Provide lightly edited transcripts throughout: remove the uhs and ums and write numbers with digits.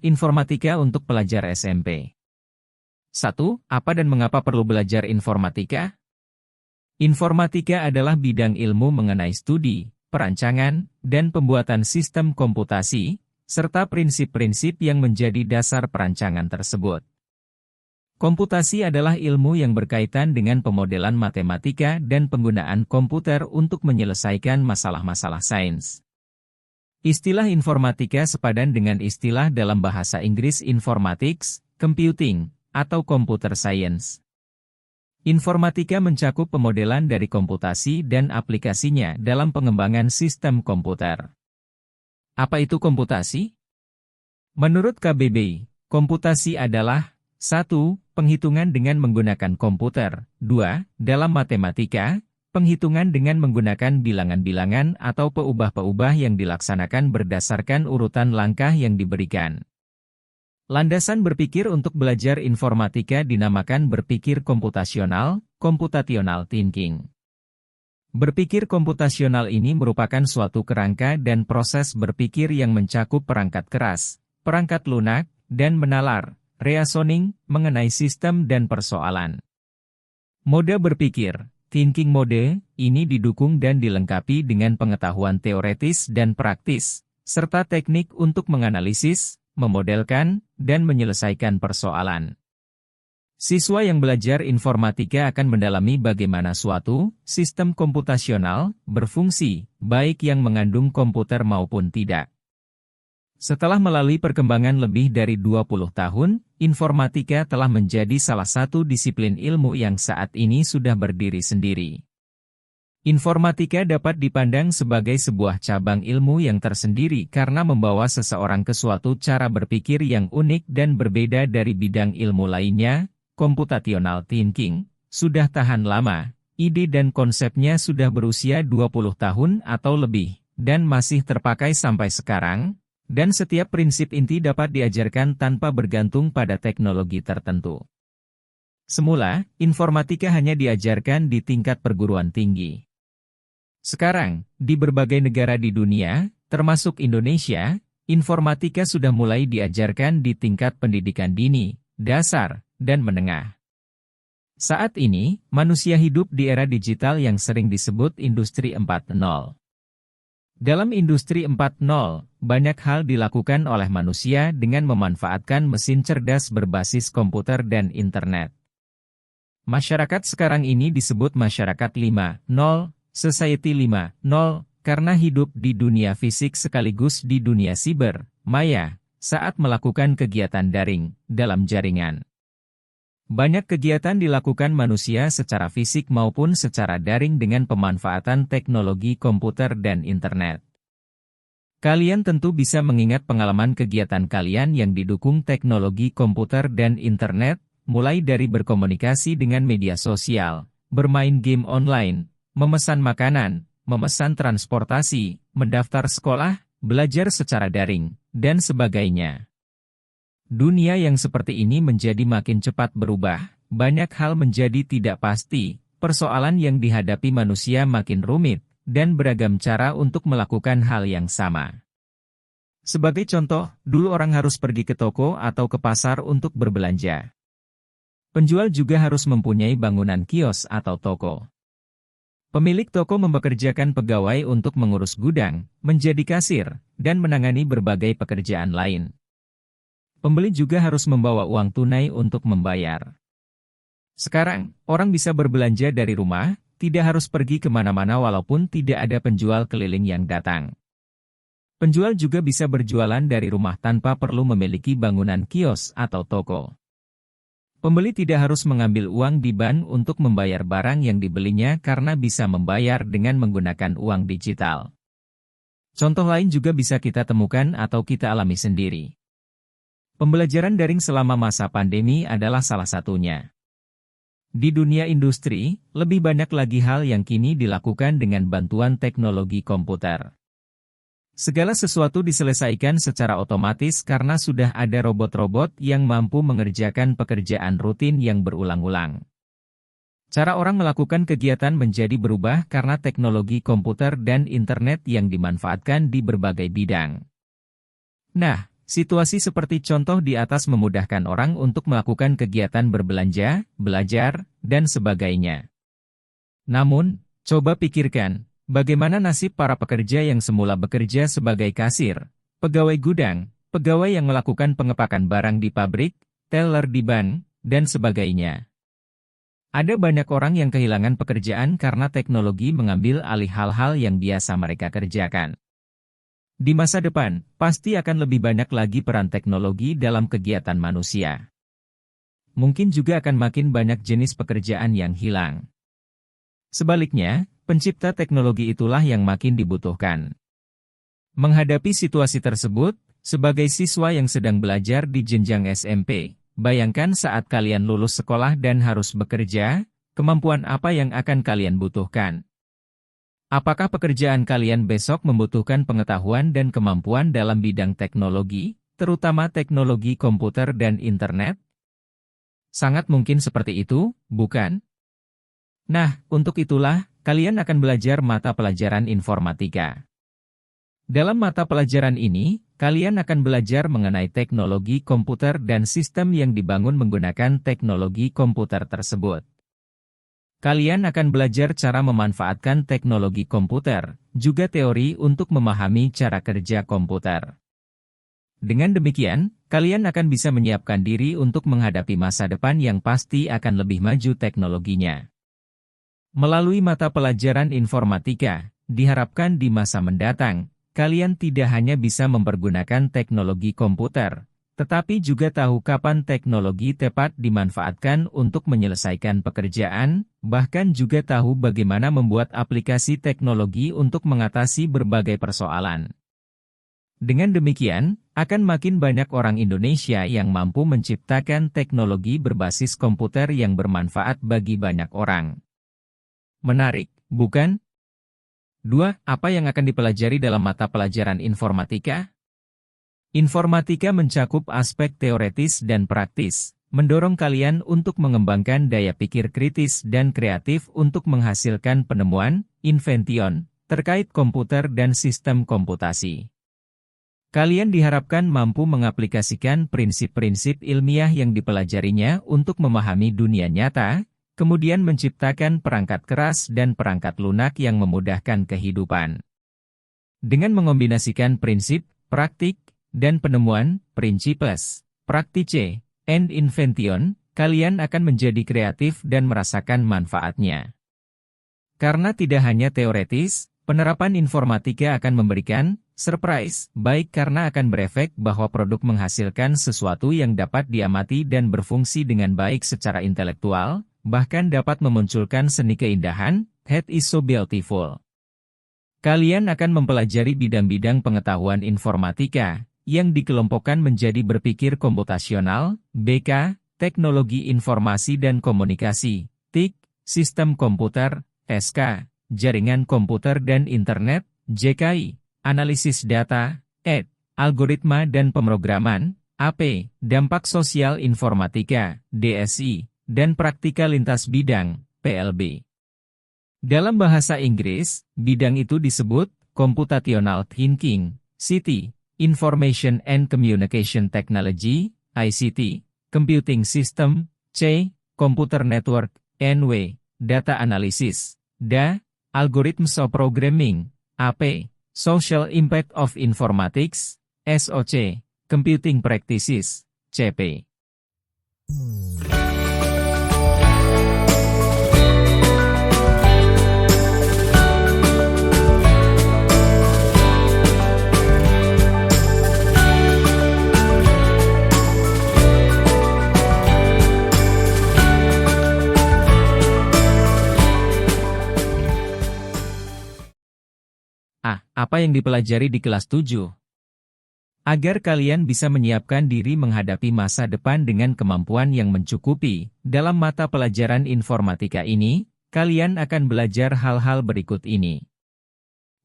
Informatika untuk pelajar SMP. 1. Apa dan mengapa perlu belajar informatika? Informatika adalah bidang ilmu mengenai studi, perancangan, dan pembuatan sistem komputasi, serta prinsip-prinsip yang menjadi dasar perancangan tersebut. Komputasi adalah ilmu yang berkaitan dengan pemodelan matematika dan penggunaan komputer untuk menyelesaikan masalah-masalah sains. Istilah informatika sepadan dengan istilah dalam bahasa Inggris informatics, computing, atau computer science. Informatika mencakup pemodelan dari komputasi dan aplikasinya dalam pengembangan sistem komputer. Apa itu komputasi? Menurut KBBI, komputasi adalah 1. Penghitungan dengan menggunakan komputer. 2. Dalam matematika, penghitungan dengan menggunakan bilangan-bilangan atau peubah-peubah yang dilaksanakan berdasarkan urutan langkah yang diberikan. Landasan berpikir untuk belajar informatika dinamakan berpikir komputasional, computational thinking. Berpikir komputasional ini merupakan suatu kerangka dan proses berpikir yang mencakup perangkat keras, perangkat lunak, dan menalar, reasoning, mengenai sistem dan persoalan. Mode berpikir, thinking mode, ini didukung dan dilengkapi dengan pengetahuan teoretis dan praktis, serta teknik untuk menganalisis, memodelkan, dan menyelesaikan persoalan. Siswa yang belajar informatika akan mendalami bagaimana suatu sistem komputasional berfungsi, baik yang mengandung komputer maupun tidak. Setelah melalui perkembangan lebih dari 20 tahun, informatika telah menjadi salah satu disiplin ilmu yang saat ini sudah berdiri sendiri. Informatika dapat dipandang sebagai sebuah cabang ilmu yang tersendiri karena membawa seseorang ke suatu cara berpikir yang unik dan berbeda dari bidang ilmu lainnya. Computational thinking sudah tahan lama, ide dan konsepnya sudah berusia 20 tahun atau lebih, dan masih terpakai sampai sekarang. Dan setiap prinsip inti dapat diajarkan tanpa bergantung pada teknologi tertentu. Semula, informatika hanya diajarkan di tingkat perguruan tinggi. Sekarang, di berbagai negara di dunia, termasuk Indonesia, informatika sudah mulai diajarkan di tingkat pendidikan dini, dasar, dan menengah. Saat ini, manusia hidup di era digital yang sering disebut Industri 4.0. Dalam Industri 4.0, banyak hal dilakukan oleh manusia dengan memanfaatkan mesin cerdas berbasis komputer dan internet. Masyarakat sekarang ini disebut Masyarakat 5.0, Society 5.0, karena hidup di dunia fisik sekaligus di dunia siber, maya, saat melakukan kegiatan daring, dalam jaringan. Banyak kegiatan dilakukan manusia secara fisik maupun secara daring dengan pemanfaatan teknologi komputer dan internet. Kalian tentu bisa mengingat pengalaman kegiatan kalian yang didukung teknologi komputer dan internet, mulai dari berkomunikasi dengan media sosial, bermain game online, memesan makanan, memesan transportasi, mendaftar sekolah, belajar secara daring, dan sebagainya. Dunia yang seperti ini menjadi makin cepat berubah, banyak hal menjadi tidak pasti, persoalan yang dihadapi manusia makin rumit, dan beragam cara untuk melakukan hal yang sama. Sebagai contoh, dulu orang harus pergi ke toko atau ke pasar untuk berbelanja. Penjual juga harus mempunyai bangunan kios atau toko. Pemilik toko mempekerjakan pegawai untuk mengurus gudang, menjadi kasir, dan menangani berbagai pekerjaan lain. Pembeli juga harus membawa uang tunai untuk membayar. Sekarang, orang bisa berbelanja dari rumah, tidak harus pergi kemana-mana walaupun tidak ada penjual keliling yang datang. Penjual juga bisa berjualan dari rumah tanpa perlu memiliki bangunan kios atau toko. Pembeli tidak harus mengambil uang di bank untuk membayar barang yang dibelinya karena bisa membayar dengan menggunakan uang digital. Contoh lain juga bisa kita temukan atau kita alami sendiri. Pembelajaran daring selama masa pandemi adalah salah satunya. Di dunia industri, lebih banyak lagi hal yang kini dilakukan dengan bantuan teknologi komputer. Segala sesuatu diselesaikan secara otomatis karena sudah ada robot-robot yang mampu mengerjakan pekerjaan rutin yang berulang-ulang. Cara orang melakukan kegiatan menjadi berubah karena teknologi komputer dan internet yang dimanfaatkan di berbagai bidang. Nah, Situasi seperti contoh di atas memudahkan orang untuk melakukan kegiatan berbelanja, belajar, dan sebagainya. Namun, coba pikirkan, bagaimana nasib para pekerja yang semula bekerja sebagai kasir, pegawai gudang, pegawai yang melakukan pengepakan barang di pabrik, teller di bank, dan sebagainya. Ada banyak orang yang kehilangan pekerjaan karena teknologi mengambil alih hal-hal yang biasa mereka kerjakan. Di masa depan, pasti akan lebih banyak lagi peran teknologi dalam kegiatan manusia. Mungkin juga akan makin banyak jenis pekerjaan yang hilang. Sebaliknya, pencipta teknologi itulah yang makin dibutuhkan. Menghadapi situasi tersebut, sebagai siswa yang sedang belajar di jenjang SMP, bayangkan saat kalian lulus sekolah dan harus bekerja, kemampuan apa yang akan kalian butuhkan? Apakah pekerjaan kalian besok membutuhkan pengetahuan dan kemampuan dalam bidang teknologi, terutama teknologi komputer dan internet? Sangat mungkin seperti itu, bukan? Nah, untuk itulah, kalian akan belajar mata pelajaran informatika. Dalam mata pelajaran ini, kalian akan belajar mengenai teknologi komputer dan sistem yang dibangun menggunakan teknologi komputer tersebut. Kalian akan belajar cara memanfaatkan teknologi komputer, juga teori untuk memahami cara kerja komputer. Dengan demikian, kalian akan bisa menyiapkan diri untuk menghadapi masa depan yang pasti akan lebih maju teknologinya. Melalui mata pelajaran informatika, diharapkan di masa mendatang, kalian tidak hanya bisa mempergunakan teknologi komputer, tetapi juga tahu kapan teknologi tepat dimanfaatkan untuk menyelesaikan pekerjaan, bahkan juga tahu bagaimana membuat aplikasi teknologi untuk mengatasi berbagai persoalan. Dengan demikian, akan makin banyak orang Indonesia yang mampu menciptakan teknologi berbasis komputer yang bermanfaat bagi banyak orang. Menarik, bukan? 2. Apa yang akan dipelajari dalam mata pelajaran informatika? Informatika mencakup aspek teoretis dan praktis, mendorong kalian untuk mengembangkan daya pikir kritis dan kreatif untuk menghasilkan penemuan, invention, terkait komputer dan sistem komputasi. Kalian diharapkan mampu mengaplikasikan prinsip-prinsip ilmiah yang dipelajarinya untuk memahami dunia nyata, kemudian menciptakan perangkat keras dan perangkat lunak yang memudahkan kehidupan. Dengan mengombinasikan prinsip, praktik, dan penemuan, principes, practice, and invention, kalian akan menjadi kreatif dan merasakan manfaatnya. Karena tidak hanya teoretis, penerapan informatika akan memberikan surprise, baik karena akan berefek bahwa produk menghasilkan sesuatu yang dapat diamati dan berfungsi dengan baik secara intelektual, bahkan dapat memunculkan seni keindahan, "Head is so beautiful." Kalian akan mempelajari bidang-bidang pengetahuan informatika, yang dikelompokkan menjadi berpikir komputasional, BK, teknologi informasi dan komunikasi, TIK, sistem komputer, SK, jaringan komputer dan internet, JKI, analisis data, ED, algoritma dan pemrograman, AP, dampak sosial informatika, DSI, dan praktika lintas bidang, PLB. Dalam bahasa Inggris, bidang itu disebut Computational Thinking, CT, Information and Communication Technology, ICT, Computing System, C, Computer Network, NW, Data Analysis, DA, Algorithms of Programming, AP, Social Impact of Informatics, SOC, Computing Practices, CP. Apa yang dipelajari di kelas 7? Agar kalian bisa menyiapkan diri menghadapi masa depan dengan kemampuan yang mencukupi, dalam mata pelajaran informatika ini, kalian akan belajar hal-hal berikut ini.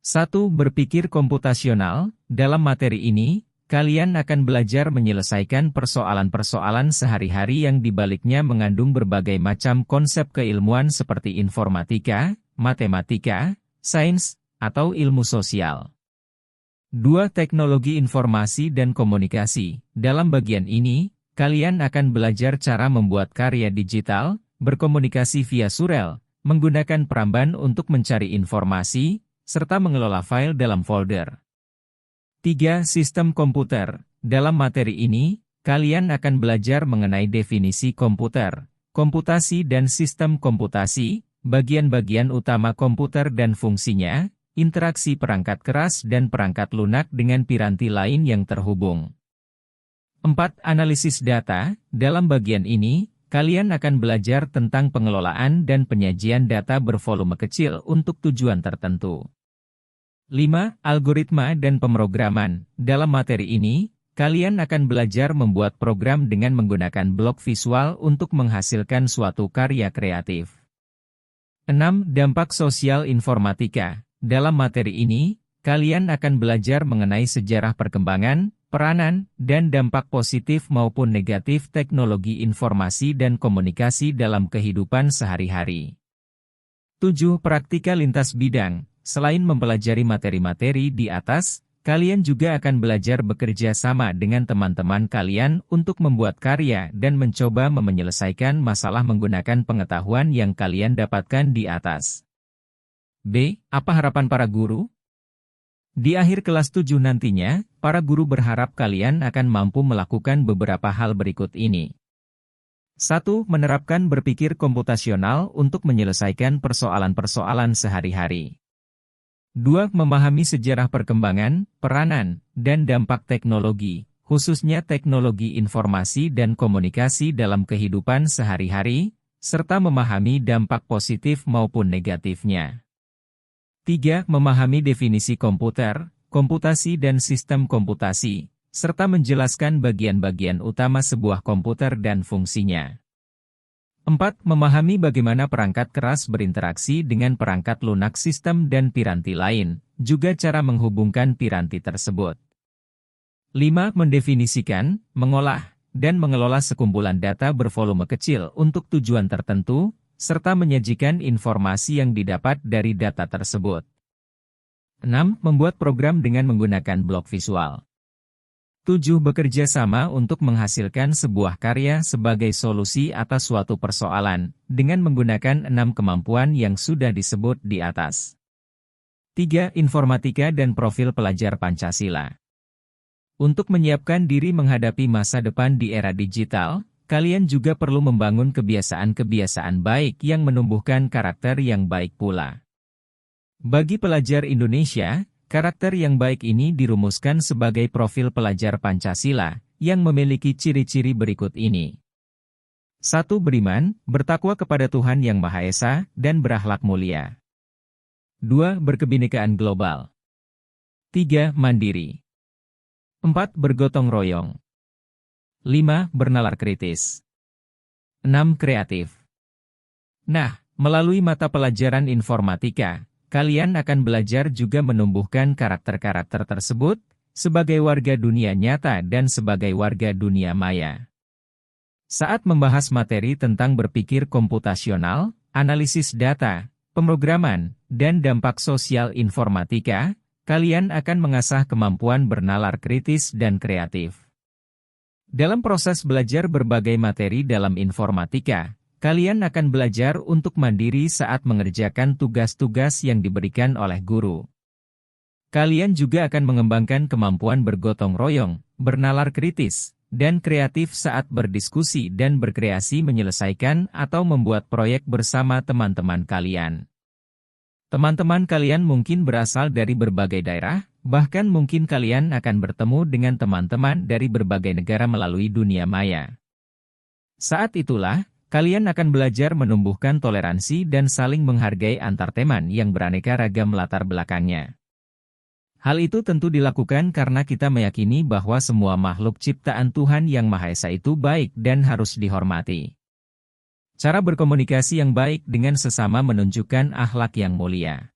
1. Berpikir komputasional. Dalam materi ini, kalian akan belajar menyelesaikan persoalan-persoalan sehari-hari yang dibaliknya mengandung berbagai macam konsep keilmuan seperti informatika, matematika, sains, atau ilmu sosial. 2. Teknologi informasi dan komunikasi. Dalam bagian ini, kalian akan belajar cara membuat karya digital, berkomunikasi via surel, menggunakan Pramban untuk mencari informasi, serta mengelola file dalam folder. 3. Sistem komputer. Dalam materi ini, kalian akan belajar mengenai definisi komputer, komputasi dan sistem komputasi, bagian-bagian utama komputer dan fungsinya, interaksi perangkat keras dan perangkat lunak dengan piranti lain yang terhubung. 4. Analisis data. Dalam bagian ini, kalian akan belajar tentang pengelolaan dan penyajian data bervolume kecil untuk tujuan tertentu. 5. Algoritma dan pemrograman. Dalam materi ini, kalian akan belajar membuat program dengan menggunakan blok visual untuk menghasilkan suatu karya kreatif. 6. Dampak sosial informatika. Dalam materi ini, kalian akan belajar mengenai sejarah perkembangan, peranan, dan dampak positif maupun negatif teknologi informasi dan komunikasi dalam kehidupan sehari-hari. 7. Praktika lintas bidang. Selain mempelajari materi-materi di atas, kalian juga akan belajar bekerja sama dengan teman-teman kalian untuk membuat karya dan mencoba menyelesaikan masalah menggunakan pengetahuan yang kalian dapatkan di atas. B. Apa harapan para guru? Di akhir kelas 7 nantinya, para guru berharap kalian akan mampu melakukan beberapa hal berikut ini. 1. Menerapkan berpikir komputasional untuk menyelesaikan persoalan-persoalan sehari-hari. 2. Memahami sejarah perkembangan, peranan, dan dampak teknologi, khususnya teknologi informasi dan komunikasi dalam kehidupan sehari-hari, serta memahami dampak positif maupun negatifnya. 3. Memahami definisi komputer, komputasi dan sistem komputasi, serta menjelaskan bagian-bagian utama sebuah komputer dan fungsinya. 4. Memahami bagaimana perangkat keras berinteraksi dengan perangkat lunak sistem dan piranti lain, juga cara menghubungkan piranti tersebut. 5. Mendefinisikan, mengolah, dan mengelola sekumpulan data bervolume kecil untuk tujuan tertentu, serta menyajikan informasi yang didapat dari data tersebut. 6. Membuat program dengan menggunakan blok visual. 7. Bekerja sama untuk menghasilkan sebuah karya sebagai solusi atas suatu persoalan, dengan menggunakan 6 kemampuan yang sudah disebut di atas. 3. Informatika dan profil pelajar Pancasila. Untuk menyiapkan diri menghadapi masa depan di era digital, kalian juga perlu membangun kebiasaan-kebiasaan baik yang menumbuhkan karakter yang baik pula. Bagi pelajar Indonesia, karakter yang baik ini dirumuskan sebagai profil pelajar Pancasila, yang memiliki ciri-ciri berikut ini. 1. Beriman, bertakwa kepada Tuhan Yang Maha Esa, dan berakhlak mulia. 2. Berkebinekaan global. 3. Mandiri. 4. Bergotong royong. 5. Bernalar kritis. 6. Kreatif. Nah, melalui mata pelajaran informatika, kalian akan belajar juga menumbuhkan karakter-karakter tersebut, sebagai warga dunia nyata dan sebagai warga dunia maya. Saat membahas materi tentang berpikir komputasional, analisis data, pemrograman, dan dampak sosial informatika, kalian akan mengasah kemampuan bernalar kritis dan kreatif. Dalam proses belajar berbagai materi dalam informatika, kalian akan belajar untuk mandiri saat mengerjakan tugas-tugas yang diberikan oleh guru. Kalian juga akan mengembangkan kemampuan bergotong royong, bernalar kritis, dan kreatif saat berdiskusi dan berkreasi menyelesaikan atau membuat proyek bersama teman-teman kalian. Teman-teman kalian mungkin berasal dari berbagai daerah, bahkan mungkin kalian akan bertemu dengan teman-teman dari berbagai negara melalui dunia maya. Saat itulah, kalian akan belajar menumbuhkan toleransi dan saling menghargai antar teman yang beraneka ragam latar belakangnya. Hal itu tentu dilakukan karena kita meyakini bahwa semua makhluk ciptaan Tuhan Yang Maha Esa itu baik dan harus dihormati. Cara berkomunikasi yang baik dengan sesama menunjukkan akhlak yang mulia.